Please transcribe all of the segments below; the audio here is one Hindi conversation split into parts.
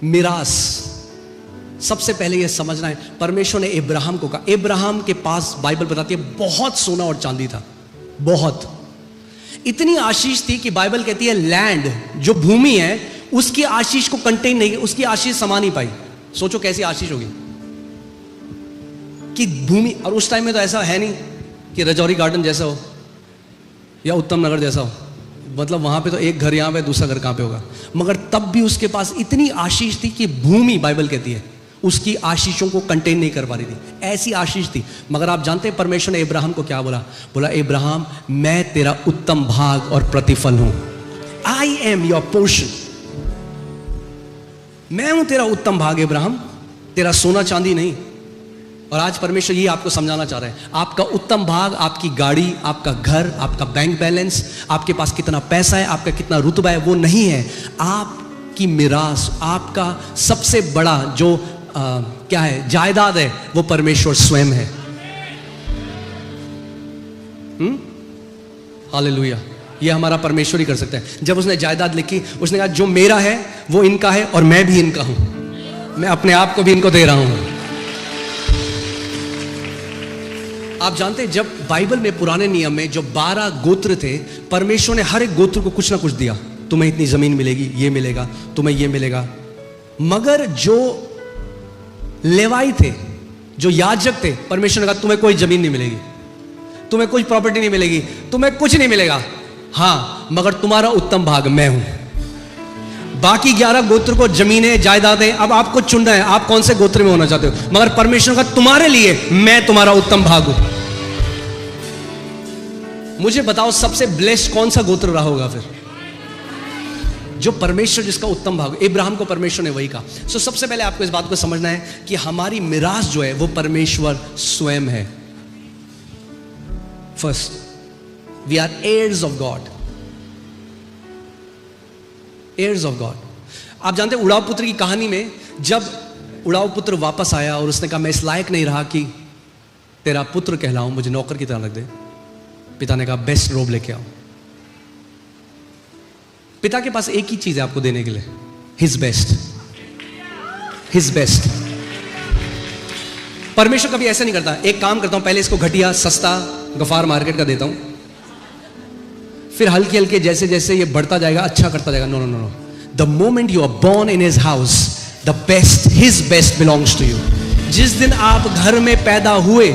मिरास। सबसे पहले यह समझना है, परमेश्वर ने इब्राहिम को कहा, इब्राहिम के पास बाइबल बताती है बहुत सोना और चांदी था, बहुत, इतनी आशीष थी कि बाइबल कहती है लैंड, जो भूमि है, उसकी आशीष को कंटेन नहीं, उसकी आशीष समा नहीं पाई। सोचो कैसी आशीष होगी कि भूमि, और उस टाइम में तो ऐसा है नहीं कि रजौरी गार्डन जैसा हो या उत्तम नगर जैसा हो, मतलब वहां पे तो एक घर यहां पे, दूसरा घर कहां पे होगा, मगर तब भी उसके पास इतनी आशीष थी कि भूमि, बाइबल कहती है, उसकी आशीषों को कंटेन नहीं कर पा रही थी, ऐसी आशीष थी। मगर आप जानते हैं परमेश्वर ने इब्राहिम को क्या बोला? बोला इब्राहिम, मैं तेरा उत्तम भाग और प्रतिफल हूं, आई एम योर पोर्शन, मैं हूं तेरा उत्तम भाग इब्राहिम, तेरा सोना चांदी नहीं। और आज परमेश्वर ये आपको समझाना चाह रहा है, आपका उत्तम भाग, आपकी गाड़ी, आपका घर, आपका बैंक बैलेंस, आपके पास कितना पैसा है, आपका कितना रुतबा है, वो नहीं है। आपकी मिरास, आपका सबसे बड़ा जो क्या है, जायदाद है, वो परमेश्वर स्वयं है। हालेलुया। ये हमारा परमेश्वर ही कर सकता है। जब उसने जायदाद लिखी, उसने कहा जो मेरा है वो इनका है और मैं भी इनका हूं, मैं अपने आप को भी इनको दे रहा हूं। आप जानते हैं जब बाइबल में पुराने नियम में जो 12 गोत्र थे, परमेश्वर ने हर एक गोत्र को कुछ ना कुछ दिया, तुम्हें इतनी जमीन मिलेगी, ये मिलेगा, तुम्हें ये मिलेगा। मगर जो लेवाई थे, जो याजक थे, परमेश्वर ने कहा तुम्हें कोई जमीन नहीं मिलेगी, तुम्हें कोई प्रॉपर्टी नहीं मिलेगी, तुम्हें कुछ नहीं मिलेगा, हां मगर तुम्हारा उत्तम भाग मैं हूं। बाकी 11 गोत्र को जमीनें, जायदादें, अब आपको चुनना है आप कौन से गोत्र में होना चाहते हो, मगर परमेश्वर का तुम्हारे लिए मैं तुम्हारा उत्तम भाग हूं। मुझे बताओ सबसे ब्लेस्ड कौन सा गोत्र रहा होगा फिर? जो परमेश्वर जिसका उत्तम भाग, इब्राहिम को परमेश्वर ने वही कहा। सो सबसे पहले आपको इस बात को समझना है कि हमारी मिरास जो है वो परमेश्वर स्वयं है। First, we are heirs of God, heirs of God. आप जानते हैं उड़ाव पुत्र की कहानी में, जब उड़ाव पुत्र वापस आया और उसने कहा मैं इस लायक नहीं रहा कि तेरा पुत्र कहलाऊं, मुझे नौकर की तरह रख दे, पिता ने कहा बेस्ट रोब लेके आओ। पिता के पास एक ही चीज है आपको देने के लिए, हिज बेस्ट, हिज बेस्ट। परमेश्वर कभी ऐसा नहीं करता, एक काम करता हूं पहले इसको घटिया सस्ता गफार मार्केट का देता हूं, फिर हल्के हल्के जैसे जैसे ये बढ़ता जाएगा अच्छा करता जाएगा। No no no no, the moment you are born in his house, the best, his best belongs to you. जिस दिन आप घर में पैदा हुए,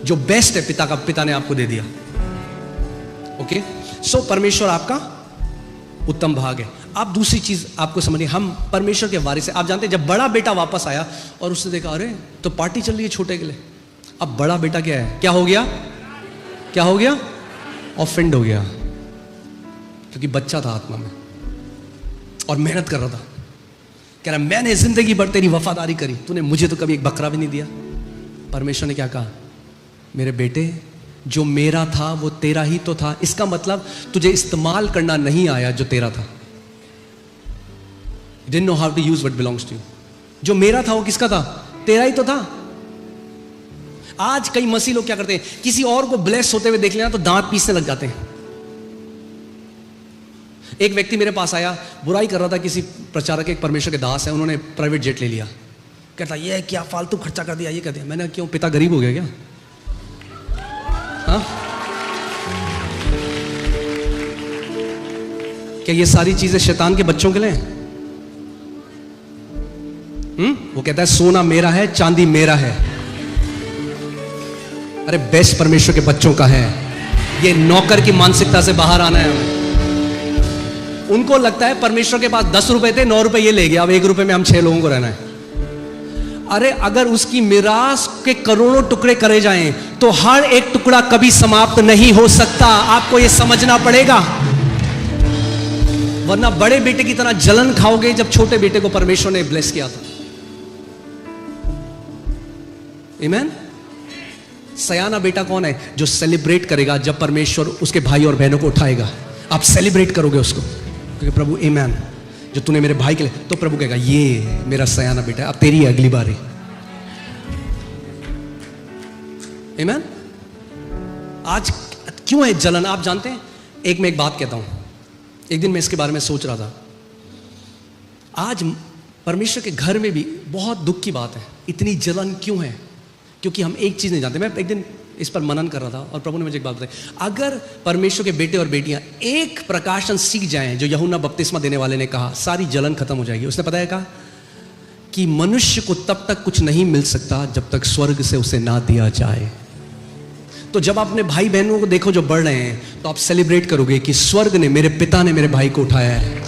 जो बेस्ट है पिता का, पिता ने आपको दे दिया। ओके, सो परमेश्वर आपका उत्तम भाग है। आप दूसरी चीज आपको समझिए, हम परमेश्वर के वारिस हैं। आप जानते हैं जब बड़ा बेटा वापस आया और उसने देखा अरे तो पार्टी चल रही है छोटे के लिए, अब बड़ा बेटा क्या है, क्या हो गया, क्या हो गया, ऑफेंड हो गया, क्योंकि बच्चा था आत्मा में और मेहनत कर रहा था, कह रहा मैंने जिंदगी भर तेरी वफादारी करी, तूने मुझे तो कभी एक बकरा भी नहीं दिया। परमेश्वर ने क्या कहा, मेरे बेटे जो मेरा था वो तेरा ही तो था, इसका मतलब तुझे इस्तेमाल करना नहीं आया जो तेरा था। You didn't know how to use what belongs to you. जो मेरा था वो किसका था, तेरा ही तो था। आज कई मसीह लोग क्या करते हैं, किसी और को ब्लेस होते हुए देख लेना तो दांत पीसने लग जाते हैं। एक व्यक्ति मेरे पास आया, बुराई कर रहा था किसी प्रचारक, एक परमेश्वर के दास है, उन्होंने प्राइवेट जेट ले लिया, कहता ये क्या फालतू खर्चा कर दिया, ये कहते हैं। मैंने क्यों, पिता गरीब हो गया क्या? हाँ? क्या ये सारी चीजें शैतान के बच्चों के लिए? वो कहता है सोना मेरा है, चांदी मेरा है। अरे बेस्ट परमेश्वर के बच्चों का है। ये नौकर की मानसिकता से बाहर आना है हमें। उनको लगता है परमेश्वर के पास 10 रुपए थे, 9 रुपए ये ले गया, अब 1 रुपए में हम 6 लोगों को रहना है। अरे अगर उसकी मिरास के करोड़ों टुकड़े करे जाएं तो हर एक टुकड़ा कभी समाप्त नहीं हो सकता। आपको यह समझना पड़ेगा, वरना बड़े बेटे की तरह जलन खाओगे जब छोटे बेटे को परमेश्वर ने ब्लेस किया था। आमीन। सयाना बेटा कौन है, जो सेलिब्रेट करेगा जब परमेश्वर उसके भाई और बहनों को उठाएगा। आप सेलिब्रेट करोगे उसको, क्योंकि प्रभु आमीन, जो तूने मेरे भाई के लिए, तो प्रभु कहेगा ये मेरा सयाना बेटा है, अब तेरी है अगली बारी। आमीन। आज क्यों है जलन, आप जानते हैं? मैं एक बात कहता हूं, एक दिन मैं इसके बारे में सोच रहा था, आज परमेश्वर के घर में भी बहुत दुख की बात है, इतनी जलन क्यों है? क्योंकि हम एक चीज़ नहीं जानते। मैं एक दिन इस पर मनन कर रहा था और प्रभु ने मुझे एक बात बताई, अगर परमेश्वर के बेटे और बेटियां एक प्रकाशन सीख जाएं जो यूहन्ना बपतिस्मा देने वाले ने कहा, सारी जलन खत्म हो जाएगी। उसने पता है कहा कि मनुष्य को तब तक कुछ नहीं मिल सकता जब तक स्वर्ग से उसे ना दिया जाए। तो जब आप अपने भाई बहनों को देखो जो बढ़ रहे हैं, तो आप सेलिब्रेट करोगे कि स्वर्ग ने, मेरे पिता ने मेरे भाई को उठाया है।